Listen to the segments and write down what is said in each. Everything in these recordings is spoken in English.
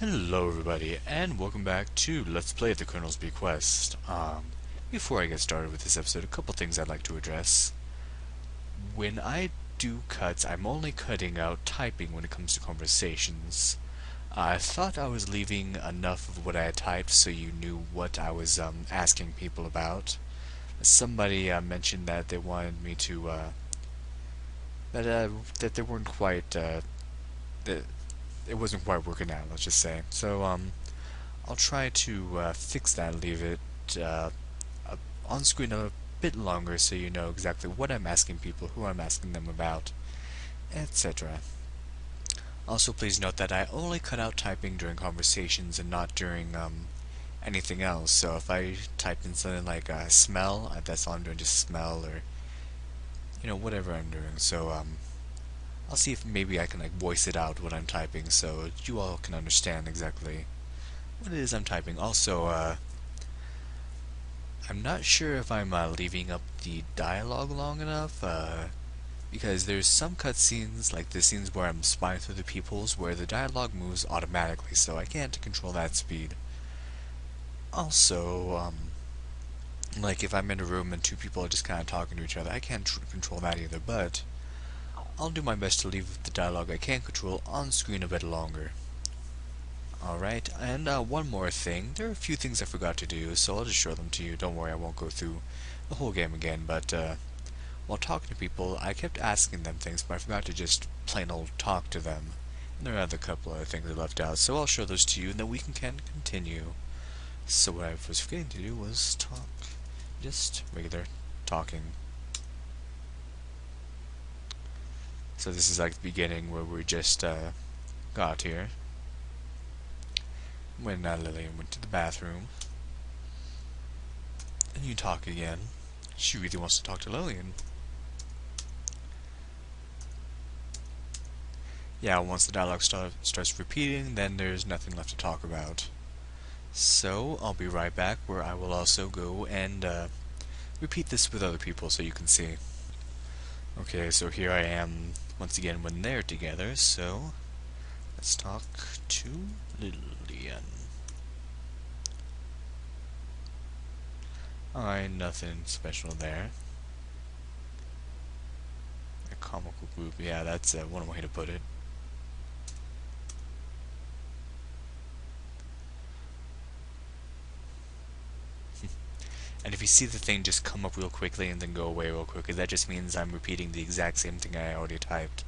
Hello everybody, and welcome back to Let's Play the Colonel's Bequest. Before I get started with this episode, a couple things I'd like to address. When I do cuts, I'm only cutting out typing when it comes to conversations. I thought I was leaving enough of what I had typed so you knew what I was asking people about. Somebody mentioned that they wanted me to, that they weren't quite, that it wasn't quite working out, let's just say. So, I'll try to fix that, leave it uh, on screen a bit longer so you know exactly what I'm asking people, who I'm asking them about, etc. Also, please note that I only cut out typing during conversations and not during anything else. So if I type in something like smell, that's all I'm doing, just smell, or whatever I'm doing. So I'll see if maybe I can like voice it out what I'm typing so you all can understand exactly what it is I'm typing. Also, I'm not sure if I'm leaving up the dialogue long enough, because there's some cutscenes, like the scenes where I'm spying through the peoples, where the dialogue moves automatically, so I can't control that speed. Also, like if I'm in a room and two people are just kind of talking to each other, I can't control that either, but I'll do my best to leave the dialogue I can control on screen a bit longer. Alright, and one more thing. There are a few things I forgot to do, so I'll just show them to you. Don't worry, I won't go through the whole game again, but while talking to people, I kept asking them things, but I forgot to just plain old talk to them. And there are a couple other things I left out, so I'll show those to you, and then we can continue. So what I was forgetting to do was talk. Just regular talking. So this is like the beginning where we just got here. When Lillian went to the bathroom. And you talk again. She really wants to talk to Lillian. Yeah, once the dialogue starts repeating, then there's nothing left to talk about. So, I'll be right back, where I will also go and repeat this with other people so you can see. Okay, so here I am once again when they're together, so let's talk to Lillian. Alright, nothing special there. A comical group, yeah, that's one way to put it. And if you see the thing just come up real quickly and then go away real quickly, that just means I'm repeating the exact same thing I already typed.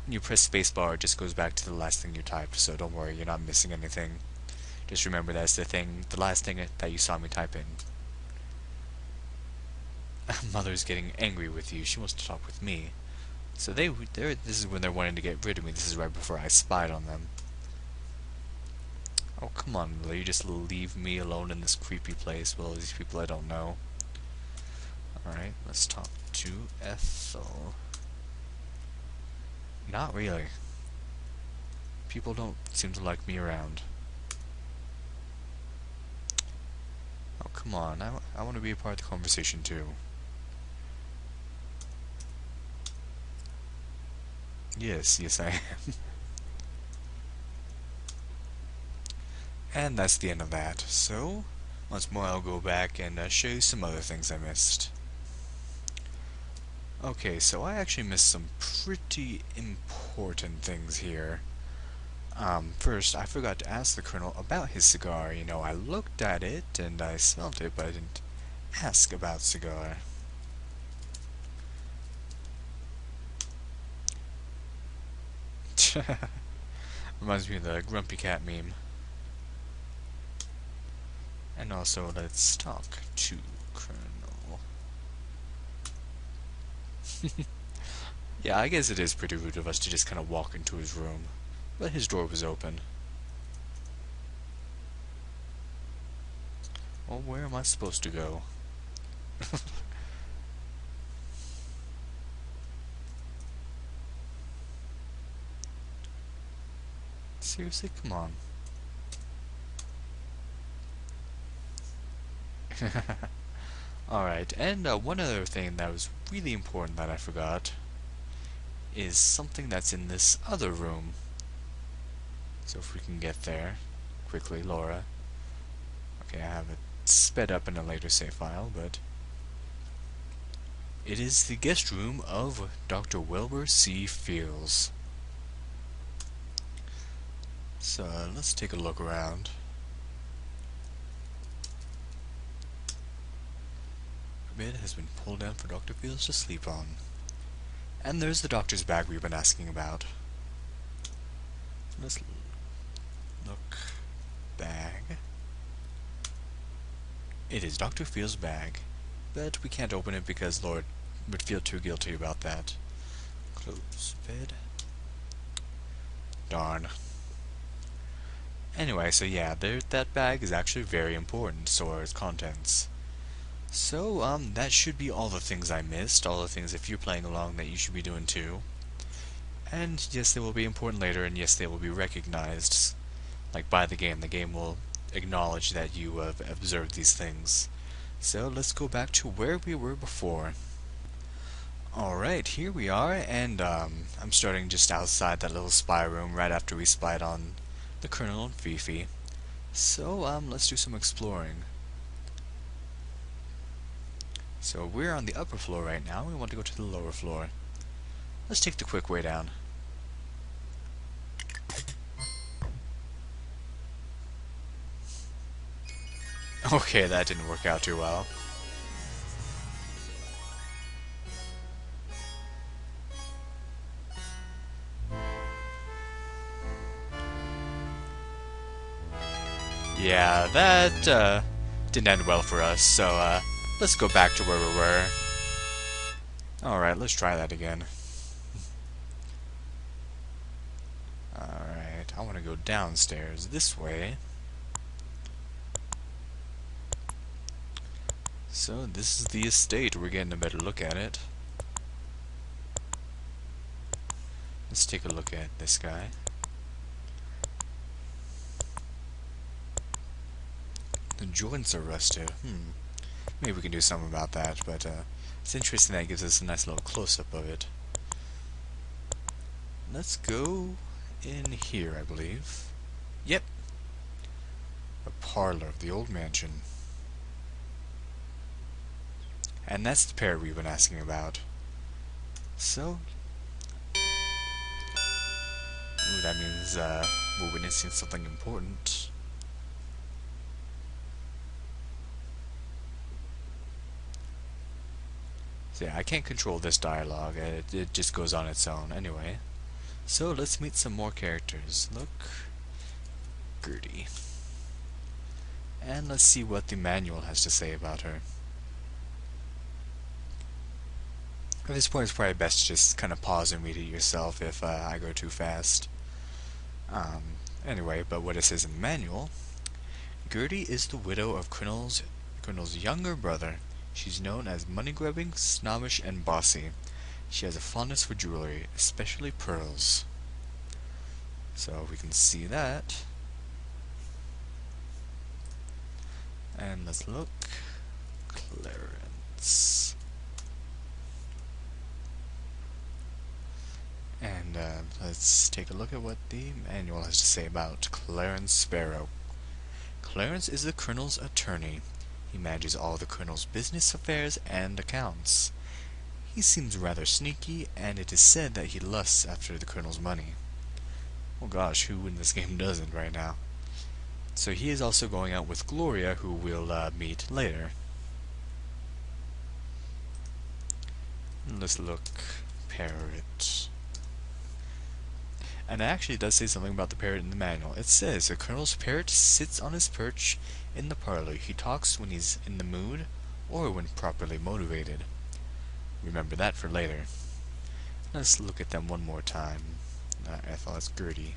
When you press spacebar, it just goes back to the last thing you typed, so don't worry, you're not missing anything. Just remember that's the last thing that you saw me type in. Mother's getting angry with you. She wants to talk with me. So this is when they're wanting to get rid of me. This is right before I spied on them. Oh, come on, will you just leave me alone in this creepy place with all these people I don't know? Alright, let's talk to Ethel. Not really. People don't seem to like me around. Oh, come on, I want to be a part of the conversation too. Yes, I am. And that's the end of that. So, once more I'll go back and show you some other things I missed. Okay, so I actually missed some pretty important things here. First, I forgot to ask the Colonel about his cigar. You know, I looked at it and I smelled it, but I didn't ask about cigar. Reminds me of the Grumpy Cat meme. And also, let's talk to Colonel. Yeah, I guess it is pretty rude of us to just kind of walk into his room. But his door was open. Well, where am I supposed to go? Seriously, come on. Alright, and one other thing that was really important that I forgot is something that's in this other room. So if we can get there. quickly, Laura. Okay, I have it sped up in a later save file, but it is the guest room of Dr. Wilbur C. Fields. So let's take a look around. A bed has been pulled down for Dr. Fields to sleep on. And there's the doctor's bag we've been asking about. Let's look. Bag. It is Dr. Fields' bag, but we can't open it because Lord would feel too guilty about that. Close bed. Darn. Anyway, so yeah, that bag is actually very important, so are its contents. So, that should be all the things I missed, all the things if you're playing along that you should be doing too. And yes, they will be important later, and yes, they will be recognized, like by the game. The game will acknowledge that you have observed these things. So let's go back to where we were before. Alright, here we are, and I'm starting just outside that little spy room right after we spied on the Colonel and Fifi. So, let's do some exploring. So we're on the upper floor right now, we want to go to the lower floor. Let's take the quick way down. Okay, that didn't work out too well. Yeah, that didn't end well for us, so let's go back to where we were. Alright, let's try that again. Alright, I want to go downstairs this way. So this is the estate, we're getting a better look at it. Let's take a look at this guy. The joints are rusted. Maybe we can do something about that, but it's interesting that it gives us a nice little close-up of it. Let's go in here, I believe. Yep. A parlor of the old mansion. And that's the pair we've been asking about. So, ooh, that means we're witnessing something important. So yeah, I can't control this dialogue, it just goes on its own. Anyway, so let's meet some more characters. Look, Gertie. And let's see what the manual has to say about her. At this point, it's probably best to just kind of pause and read it yourself if I go too fast. Anyway, but what it says in the manual, Gertie is the widow of Colonel's younger brother. She's known as money-grubbing, snobbish, and bossy. She has a fondness for jewelry, especially pearls. So we can see that. And let's look. Clarence. And let's take a look at what the manual has to say about Clarence Sparrow. Clarence is the Colonel's attorney. He manages all the Colonel's business affairs and accounts. He seems rather sneaky, and it is said that he lusts after the Colonel's money. Oh gosh, who in this game doesn't right now? So he is also going out with Gloria, who we'll meet later. Let's look. Parrot. And it actually does say something about the parrot in the manual. It says, the Colonel's parrot sits on his perch in the parlor. He talks when he's in the mood, or when properly motivated. Remember that for later. Let's look at them one more time. I thought it's Gertie.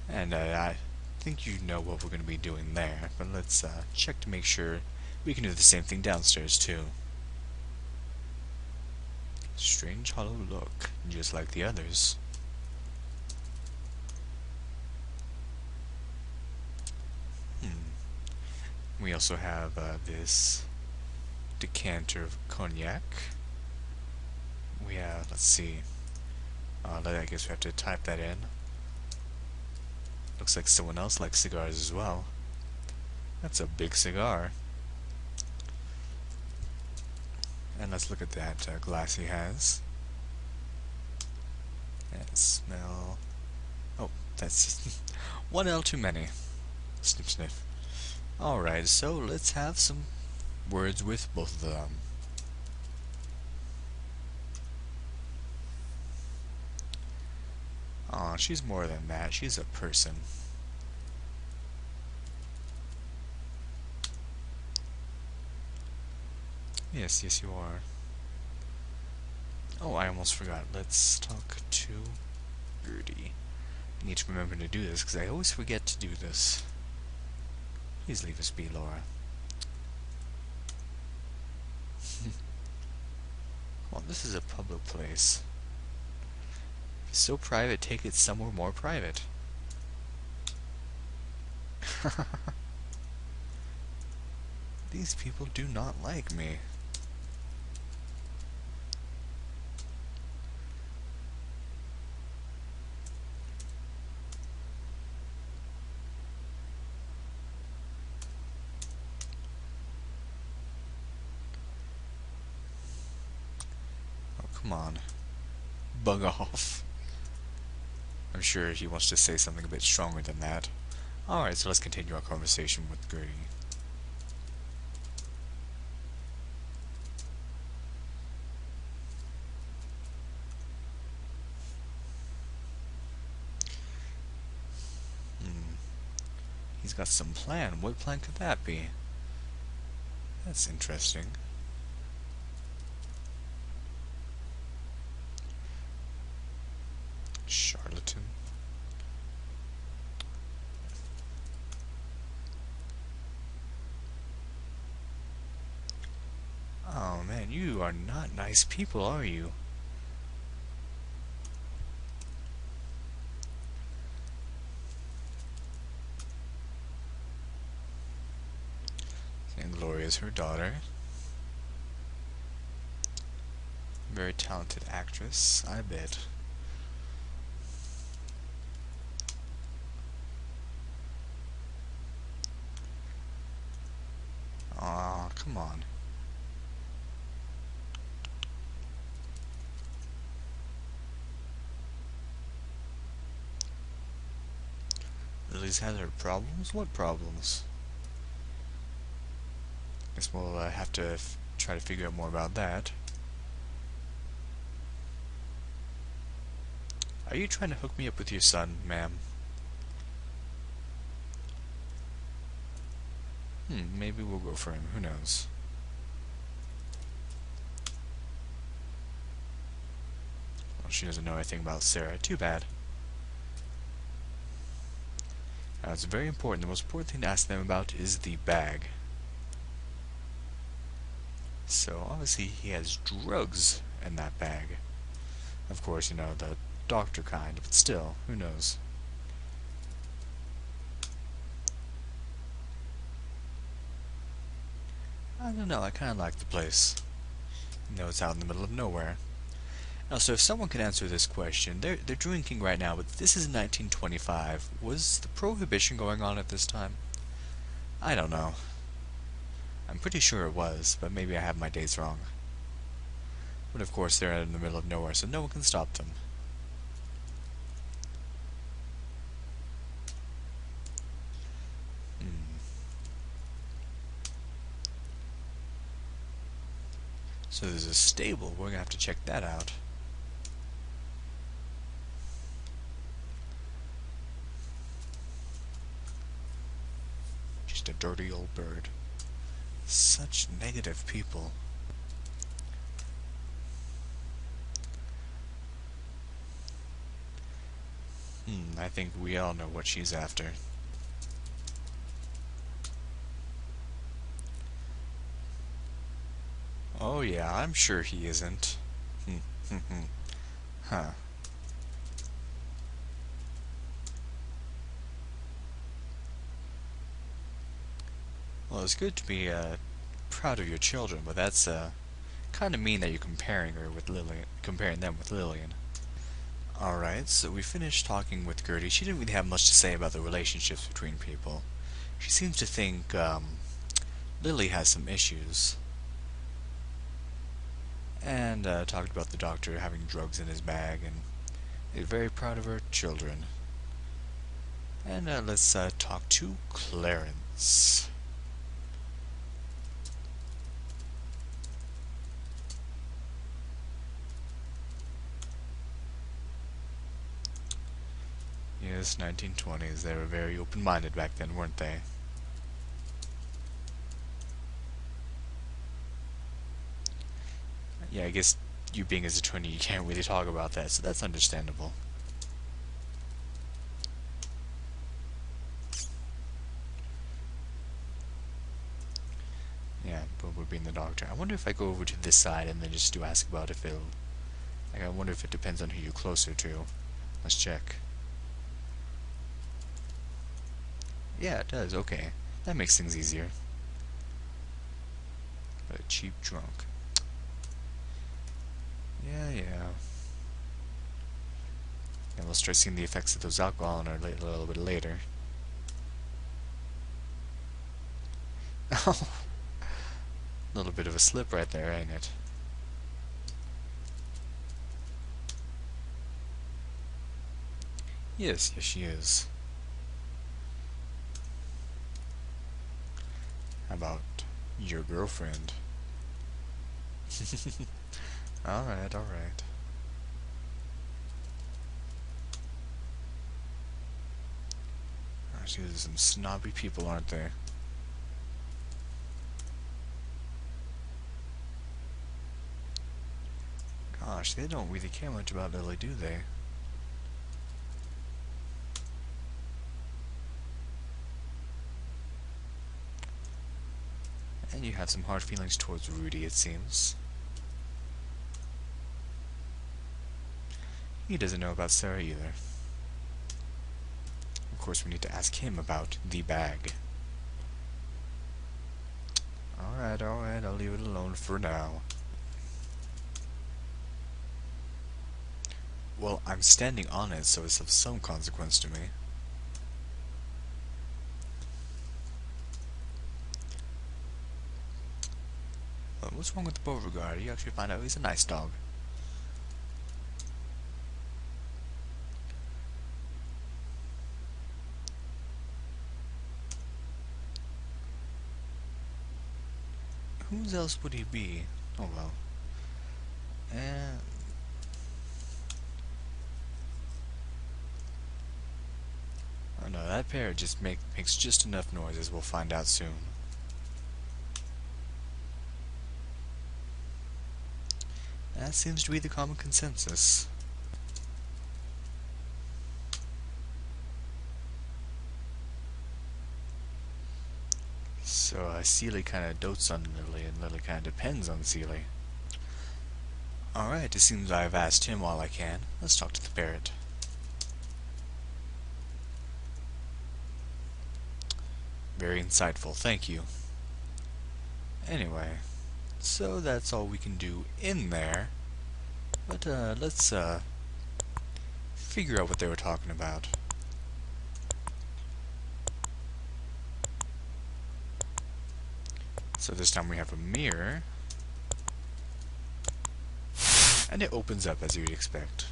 And I think you know what we're going to be doing there, but let's check to make sure we can do the same thing downstairs too. Strange hollow look, just like the others. We also have this decanter of cognac. We have, let's see, I guess we have to type that in. Looks like someone else likes cigars as well. That's a big cigar. And let's look at that glass he has. And smell. Oh, that's one L too many. Snip sniff. Alright, so let's have some words with both of them. Aw, she's more than that. She's a person. Yes, yes you are. Oh, I almost forgot. Let's talk to Gertie. I need to remember to do this, because I always forget to do this. Please leave us be, Laura. Well, this is a public place. If it's so private, take it somewhere more private. These people do not like me. Oh, come on. Bug off. I'm sure he wants to say something a bit stronger than that. Alright, so let's continue our conversation with Gertie. He's got some plan. What plan could that be? That's interesting. Charlatan. Oh man, you are not nice people, are you? And Gloria's her daughter. Very talented actress, I bet. Aw, come on. Lily's had her problems? What problems? Guess we'll have to try to figure out more about that. Are you trying to hook me up with your son, ma'am? Maybe we'll go for him. Who knows? Well, she doesn't know anything about Sarah. Too bad. Now, it's very important. The most important thing to ask them about is the bag. So, obviously, he has drugs in that bag. Of course, you know, the doctor kind, but still, who knows? I don't know, I kind of like the place. You know, it's out in the middle of nowhere. Now, so if someone can answer this question, they're drinking right now, but this is 1925. Was the prohibition going on at this time? I don't know. I'm pretty sure it was, but maybe I have my dates wrong. But of course, they're in the middle of nowhere, so no one can stop them. So there's a stable. We're gonna have to check that out. Just a dirty old bird. Such negative people. I think we all know what she's after. Oh yeah, I'm sure he isn't. Huh. Well, it's good to be proud of your children, but that's kind of mean that you're comparing her with Lillian, comparing them with Lillian. Alright, so we finished talking with Gertie. She didn't really have much to say about the relationships between people. She seems to think Lily has some issues. And talked about the doctor having drugs in his bag, and is very proud of her children. And let's talk to Clarence. Yes, 1920s. They were very open-minded back then, weren't they? Yeah, I guess you being his attorney, you can't really talk about that, so that's understandable. Yeah, Bobo being the doctor. I wonder if I go over to this side and then just do ask about if it'll... Like, I wonder if it depends on who you're closer to. Let's check. Yeah, it does, okay. That makes things easier. But a cheap drunk. Yeah. And we'll start seeing the effects of those alcohol in her a little bit later. Oh, a little bit of a slip right there, ain't it? Yes, she is. How about your girlfriend? Alright. These are some snobby people, aren't they? Gosh, they don't really care much about Lily, do they? And you have some hard feelings towards Rudy, it seems. He doesn't know about Sarah either. Of course, we need to ask him about the bag. Alright, I'll leave it alone for now. Well, I'm standing on it, so it's of some consequence to me. Well, what's wrong with the Beauregard? You actually find out he's a nice dog. Whose else would he be? Oh well. And oh no, that pair just makes just enough noise, as we'll find out soon. That seems to be the common consensus. So Seeley kind of dotes on Lily, and Lily kind of depends on Seeley. Alright, it seems I've asked him all I can. Let's talk to the parrot. Very insightful, thank you. Anyway, so that's all we can do in there. But let's figure out what they were talking about. So this time we have a mirror. And it opens up as you'd expect.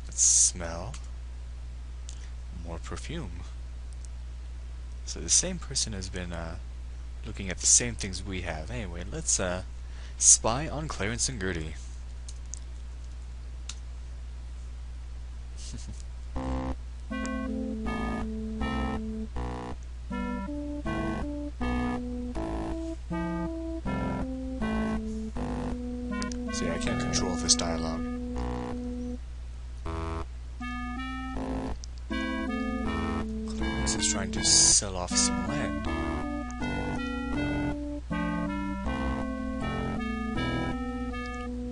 Let's smell more perfume. So the same person has been looking at the same things we have. Anyway, let's spy on Clarence and Gertie. See, I can't control this dialogue. Clarence is trying to sell off some land.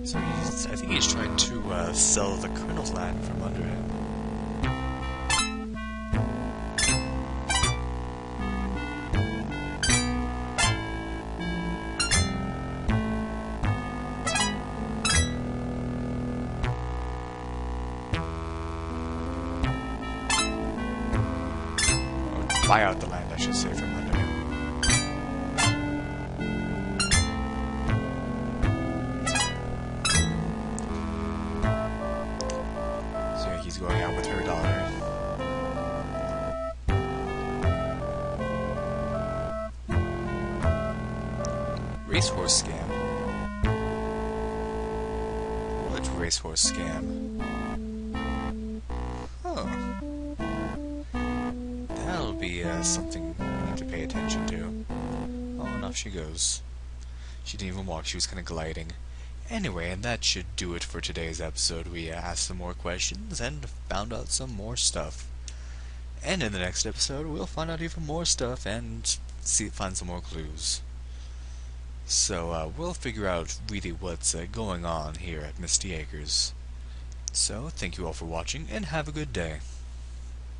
So I think he's trying to sell the Colonel's land from under him. buy out the land, I should say, from under him. So yeah, he's going out with her daughter. Racehorse scam. What racehorse scam? Oh. That'll be something we need to pay attention to. Oh, and off she goes. She didn't even walk, she was kind of gliding. Anyway, and that should do it for today's episode. We asked some more questions and found out some more stuff. And in the next episode, we'll find out even more stuff and find some more clues. So, we'll figure out really what's going on here at Misty Acres. So, thank you all for watching, and have a good day.